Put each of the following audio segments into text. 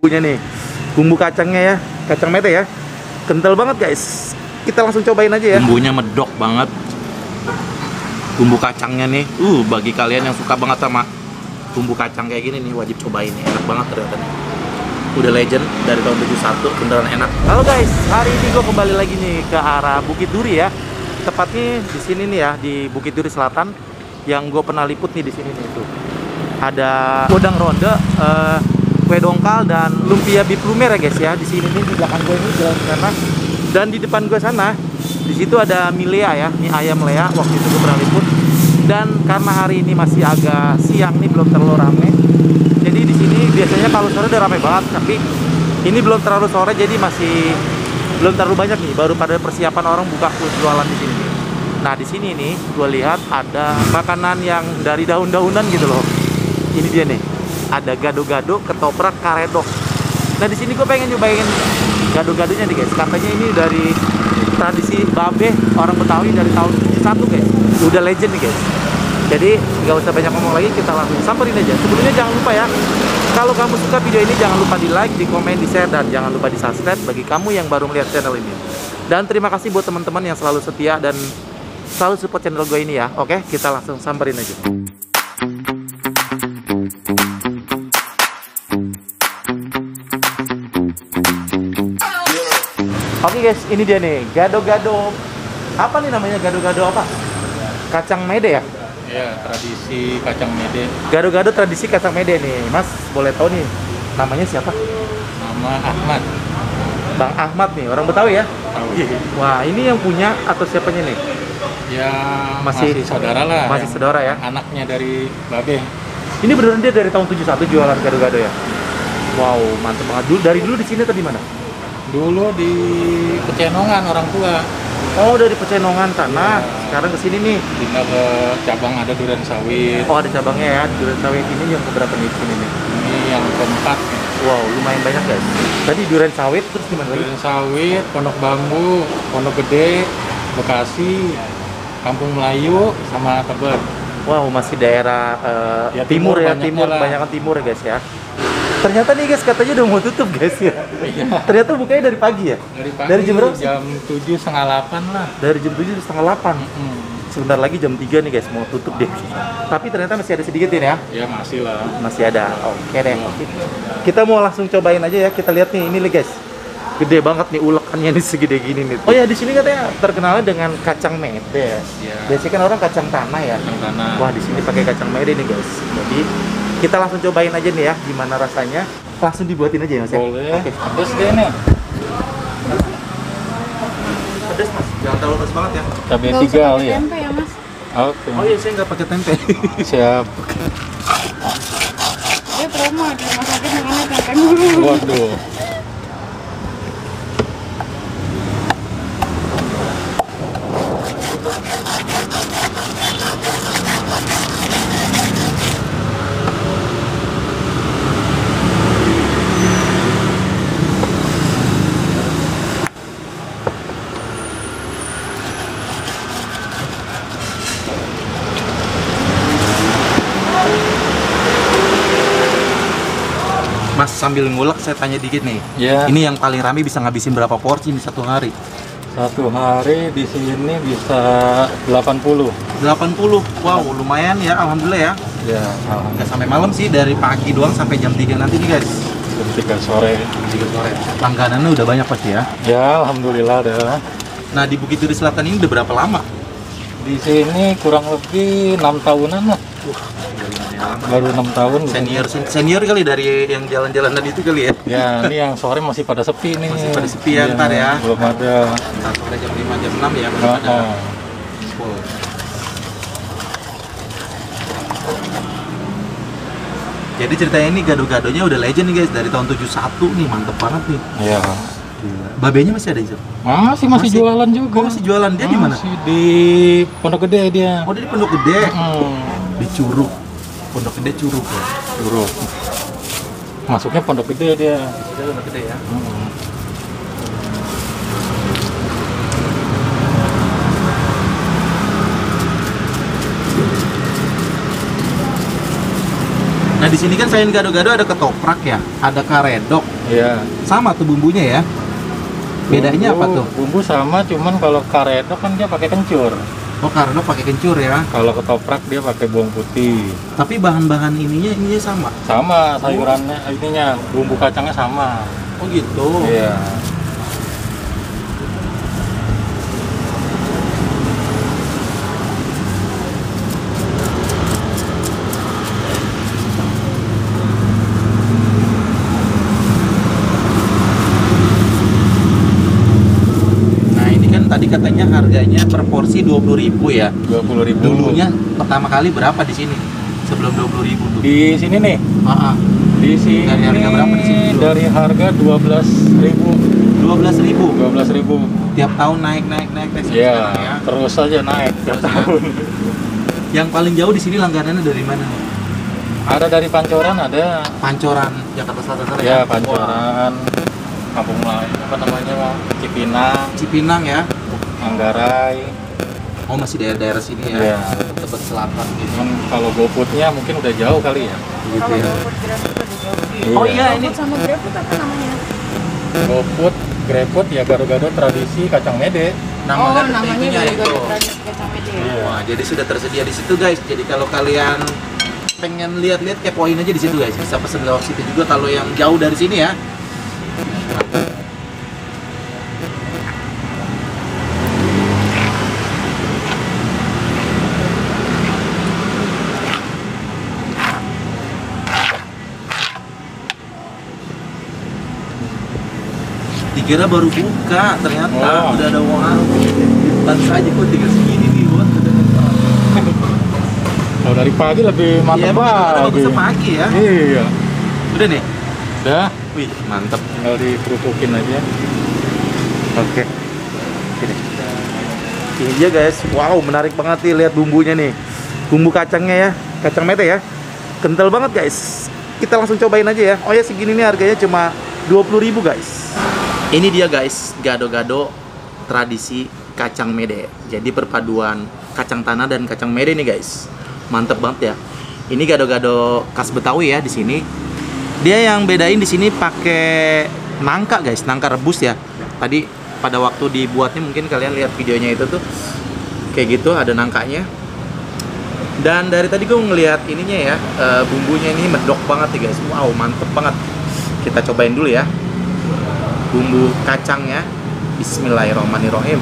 Punya nih bumbu kacangnya ya, kacang mete ya, kental banget guys. Kita langsung cobain aja ya. Bumbunya medok banget, bumbu kacangnya nih. Bagi kalian yang suka banget sama bumbu kacang kayak gini nih, wajib cobain nih, enak banget ternyata nih. Udah legend dari tahun 71, beneran enak. Halo guys, hari ini gue kembali lagi nih ke arah Bukit Duri ya. Tepatnya di sini nih ya, di Bukit Duri Selatan. Yang gue pernah liput nih di sini nih tuh. Ada Godang Ronde, kue dongkal dan lumpia beef lumer ya guys ya. Di sini nih di belakang gue ini jalan sana. Dan di depan gue sana, di situ ada mie Lea ya, mie ayam Lea. Waktu itu gue pernah liput. Dan karena hari ini masih agak siang nih, belum terlalu rame. Jadi di sini biasanya kalau sore udah rame banget, tapi ini belum terlalu sore, jadi masih belum terlalu banyak nih. Baru pada persiapan orang buka jualan di sini. Nah di sini nih, gue lihat ada makanan yang dari daun-daunan gitu loh. Ini dia nih, ada gado-gado, ketoprak, karedok. Nah di sini gue pengen nyobain gado-gadonya nih guys. Katanya ini dari tradisi babe orang Betawi dari tahun 71 guys. Udah legend nih guys. Jadi nggak usah banyak ngomong lagi, kita langsung samperin aja. Sebelumnya jangan lupa ya, kalau kamu suka video ini jangan lupa di like, di komen, di share, dan jangan lupa di subscribe bagi kamu yang baru melihat channel ini. Dan terima kasih buat teman-teman yang selalu setia dan selalu support channel gue ini ya. Oke, kita langsung samperin aja. Oke guys, ini dia nih, gado-gado. Apa nih namanya, gado-gado apa? Kacang mede ya? Iya, tradisi kacang mede. Gado-gado tradisi kacang mede nih. Mas, boleh tahu nih, namanya siapa? Nama Ahmad. Bang Ahmad nih, orang Betawi ya? Tahu. Wah, ini yang punya atau siapanya nih? Ya, masih saudara lah. Masih saudara ya? Anaknya dari Babe. Ini beneran dia dari tahun 71 jualan gado-gado ya? Wow, mantep banget. Dari dulu di sini atau di mana? Dulu di Pecenongan orang tua. Oh, dari Pecenongan tanah. Ya. Sekarang ke sini nih. Pindah ke cabang ada Duren Sawit. Oh, ada cabangnya ya. Duren Sawit ini yang keberapa nih di sini nih? Ini yang keempat. Wow, lumayan banyak guys. Tadi Duren Sawit, terus gimana lagi? Duren Sawit, Pondok Bambu, Pondok Gede, Bekasi, Kampung Melayu, sama Tebet. Wow, masih daerah ya, timur ya, timur, lah. Kebanyakan timur ya guys ya. Ternyata nih guys, katanya udah mau tutup guys ya. Iya. Ternyata bukanya dari pagi ya? Dari pagi, dari jam berapa? Jam 7, setengah 8 lah. Dari jam 7 setengah 8. Sebentar lagi jam 3 nih guys, mau tutup deh. Tapi ternyata masih ada sedikit ini ya? Ya masih lah. Masih ada, oke deh. Kita mau langsung cobain aja ya, kita lihat nih, ini nih guys. Gede banget nih ulekannya nih, segede gini nih. Oh ya, di sini katanya terkenalnya dengan kacang mede. Ya. Biasanya kan orang kacang tanah ya. Kacang tanah. Wah, di sini pakai kacang mede nih guys. Jadi kita langsung cobain aja nih ya, gimana rasanya. Langsung dibuatin aja ya mas ya? Boleh. Oke. Pedes deh nih. Pedes mas, jangan terlalu pedes banget ya. Cabai Nggak 3 usah pakai ya. tempe ya mas. Oke. Oh iya, saya nggak pakai tempe. Siap. Dia promo di rumah sakit makanya tempe mulu. Waduh. Mas, sambil ngulek saya tanya dikit nih. Ya. Ini yang paling rame bisa ngabisin berapa porsi nih satu hari? Satu hari di sini bisa 80. 80. Wow, lumayan ya, alhamdulillah ya. Ya, Nggak sampai malam sih, dari pagi doang sampai jam 3 nanti nih guys. jam 3 sore. 3 sore. Langganannya udah banyak pasti ya. Ya, alhamdulillah ada. Nah, di Bukit Duri Selatan ini udah berapa lama? Di sini kurang lebih 6 tahunan lah. Baru 6 tahun. Senior kali dari yang jalan-jalan tadi itu kali ya. Ya, ini yang sore masih pada sepi nih. Masih pada sepi ya, ntar ya. Belum ada. Ntar sore jam 5, jam 6 ya, belum ada. Full. Jadi ceritanya ini gado-gadonya udah legend nih guys, dari tahun 71 nih, mantep banget nih. Iya. Babenya masih ada Izul? Masih jualan juga. Oh, masih jualan. Dia di mana? Masih di Pondok Gede dia. Oh, dia di Pondok Gede. Di Curug. Pondok Gede Curug ya. Curug. Masuknya Pondok Gede dia. Di Pondok Gede ya. Nah di sini kan selain gado-gado ada ketoprak ya, ada karedok. Iya. Sama tuh bumbunya ya. Bedanya apa tuh? Bumbu sama, cuman kalau karedok kan dia pakai kencur. Oh karedok pakai kencur ya. Kalau ketoprak dia pakai bawang putih. Tapi bahan-bahan ininya sama. Sama sayurannya, ininya bumbu kacangnya sama. Oh gitu. Iya. Nah ini kan tadi katanya harganya per porsi 20.000 ya. 20.000. Dulunya pertama kali berapa di sini? Sebelum 20.000 tuh. Di sini nih. Di sini Dari harga berapa di sini dulu? Dari harga 12.000. 12.000. 12.000. Tiap tahun naik Iya, ya. terus aja naik tiap Terus ya. tahun. Yang paling jauh di sini langganannya dari mana nih? Ada dari Pancoran, ada. Pancoran, Jakarta Selatan Ya, Wah, Pancoran. Kampung Melayu, apa namanya, Bang? Cipinang, Cipinang ya. Manggarai. Oh masih daerah-daerah sini ya. Iya. Tebet Selatan gitu. Cuman kalau GoFood-nya mungkin udah jauh kali ya. Gitu Kalau ya. GoFood GrabFood udah jauh. Oh iya ini. GoFood sama GrabFood apa namanya? GoFood, GrabFood ya gado-gado tradisi kacang mede. namanya itunya gado-gado itu. tradisi kacang mede. Wah, jadi sudah tersedia di situ guys. Jadi kalau kalian pengen lihat-lihat kepoin aja di situ guys. Bisa pesen lewat situ juga kalau yang jauh dari sini ya. Dikira baru buka, ternyata udah ada uang. Pantas aja kok tinggal segini nih buat. Kalau dari pagi lebih mantap Bagusnya pagi ya. Iya. Udah nih. Udah, Wih, mantep. tinggal dikerupukin aja. Oke. Ini dia guys. Wow, menarik banget nih lihat bumbunya nih. Bumbu kacangnya ya, kacang mete ya. Kental banget guys. Kita langsung cobain aja ya. Oh ya segini nih harganya cuma 20.000 guys. Ini dia guys, gado-gado tradisi kacang mede. Jadi perpaduan kacang tanah dan kacang mede nih guys. Mantep banget ya. Ini gado-gado khas Betawi ya di sini. Dia yang bedain di sini pakai nangka guys, nangka rebus ya. Tadi pada waktu dibuatnya mungkin kalian lihat videonya itu tuh kayak gitu ada nangkanya. Dan dari tadi gue ngelihat ininya ya, bumbunya ini medok banget nih guys. Wow, mantep banget. Kita cobain dulu ya. Bumbu kacangnya. Bismillahirrahmanirrahim.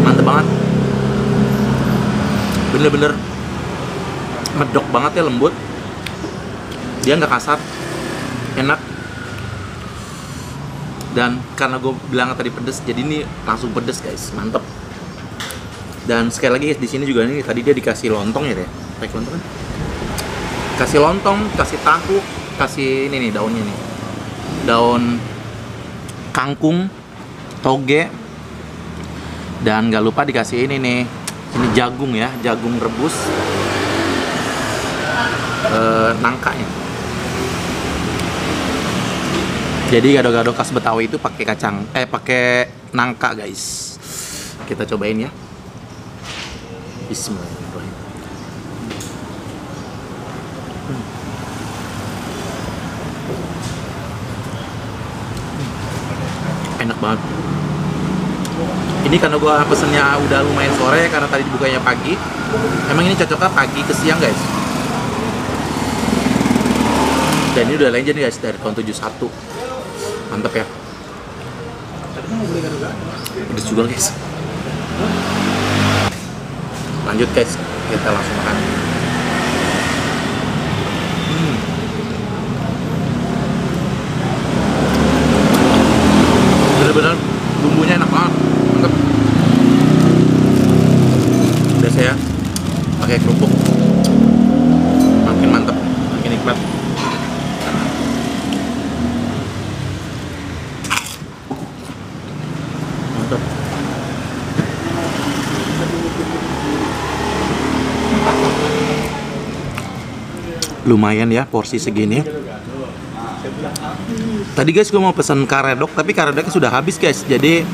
Mantep banget. Bener-bener medok banget ya, lembut. Dia nggak kasar, enak. Dan karena gue bilang tadi pedes, jadi ini langsung pedes guys, mantep. Dan sekali lagi guys, di sini juga nih tadi dia dikasih lontong ya deh, pakai lontong kan? Kasih lontong, kasih tahu, kasih ini nih daunnya nih, daun kangkung, toge, dan gak lupa dikasih ini nih, ini jagung ya, jagung rebus, nangkanya. Jadi gado-gado khas Betawi itu pakai kacang, pakai nangka guys. Kita cobain ya. Bismillahirrahmanirrahim. Enak banget. Ini karena gua pesennya udah lumayan sore karena tadi dibukanya pagi. Emang ini cocoknya pagi ke siang guys. Dan ini udah legend guys dari tahun 71. Mantap ya. Pedes juga guys. Lanjut guys, kita langsung makan. Bener-bener bumbunya enak banget, mantap. Biasa ya, pakai kerupuk, makin mantap, makin nikmat. Mantap. Lumayan ya porsi segini. Tadi guys gue mau pesan karedok, tapi karedoknya sudah habis guys. Jadi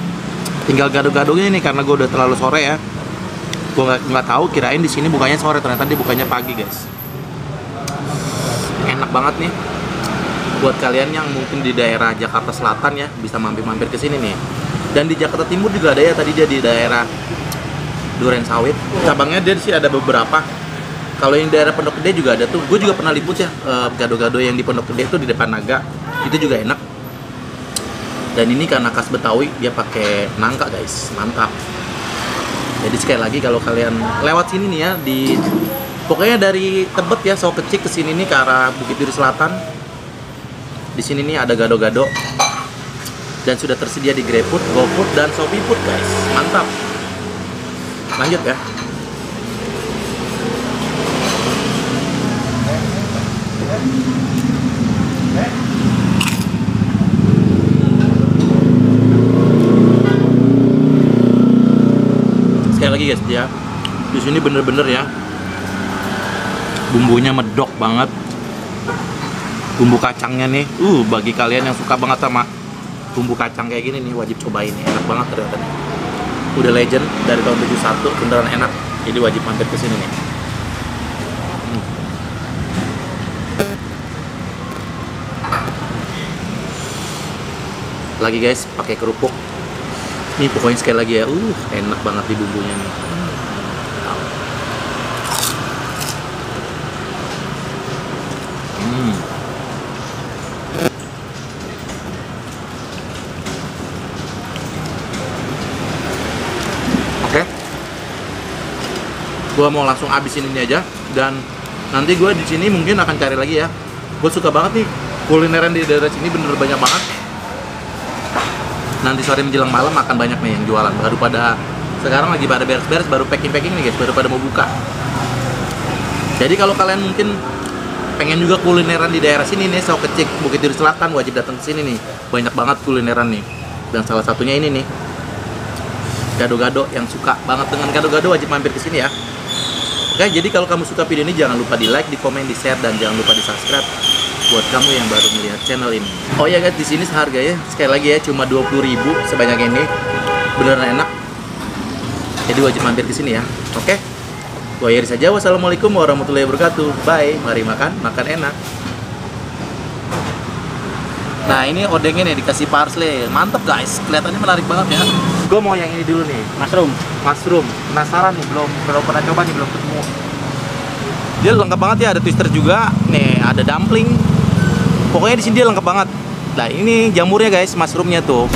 tinggal gado-gadonya nih karena gue udah terlalu sore ya. Gue nggak tahu, kirain di sini bukanya sore, ternyata dibukanya pagi guys. Enak banget nih. Buat kalian yang mungkin di daerah Jakarta Selatan ya, bisa mampir-mampir ke sini nih. Dan di Jakarta Timur juga ada ya, tadi dia di daerah Durensawit. Cabangnya dia sih ada beberapa. Kalau yang daerah Pondok Gede juga ada tuh. Gue juga pernah liput ya, gado-gado yang di Pondok Gede itu di depan Naga. Itu juga enak. Dan ini karena khas Betawi, dia pakai nangka guys, mantap. Jadi sekali lagi kalau kalian lewat sini nih ya, pokoknya dari Tebet ya, Sawo Kecik ke sini nih ke arah Bukit Duri Selatan. Di sini nih ada gado-gado. Dan sudah tersedia di GrabFood, GoFood, dan ShopeeFood guys. Mantap. Lanjut ya. Sekali lagi guys ya, di sini bener-bener ya, bumbunya medok banget. Bumbu kacangnya nih, bagi kalian yang suka banget sama bumbu kacang kayak gini nih, wajib cobain nih, enak banget ternyata nih. Udah legend dari tahun 71, beneran enak. Jadi wajib mampir ke sini nih. Lagi guys, pakai kerupuk. Nih pokoknya sekali lagi ya, enak banget di bumbunya nih. Oke. Gua mau langsung habisin ini aja, dan nanti gua di sini mungkin akan cari lagi ya. Gue suka banget nih kulineran di daerah sini, bener banyak banget. Nanti sore menjelang malam akan banyak nih yang jualan. Baru pada sekarang lagi pada beres-beres, baru packing-packing nih guys, baru pada mau buka. Jadi kalau kalian mungkin pengen juga kulineran di daerah sini nih, Sawo Kecik, Bukit Duri Selatan, wajib datang ke sini nih. Banyak banget kulineran nih. Dan salah satunya ini nih, gado-gado. Yang suka banget dengan gado-gado wajib mampir ke sini ya. Oke, jadi kalau kamu suka video ini jangan lupa di like, di komen, di share, dan jangan lupa di subscribe buat kamu yang baru melihat channel ini. Oh ya guys, di sini seharganya sekali lagi ya cuma 20.000 sebanyak ini. Beneran enak. Jadi wajib mampir ke sini ya. Oke. Gua akhiri saja. Wassalamualaikum warahmatullahi wabarakatuh. Bye. Mari makan enak. Nah, ini odengnya nih dikasih parsley. Mantep guys. Kelihatannya menarik banget ya. Gue mau yang ini dulu nih, mushroom. Penasaran nih, belum pernah coba nih, belum ketemu. Dia lengkap banget ya, ada twister juga. Nih, ada dumpling. Pokoknya di sini dia lengkap banget. Nah, ini jamurnya guys, mushroomnya tuh.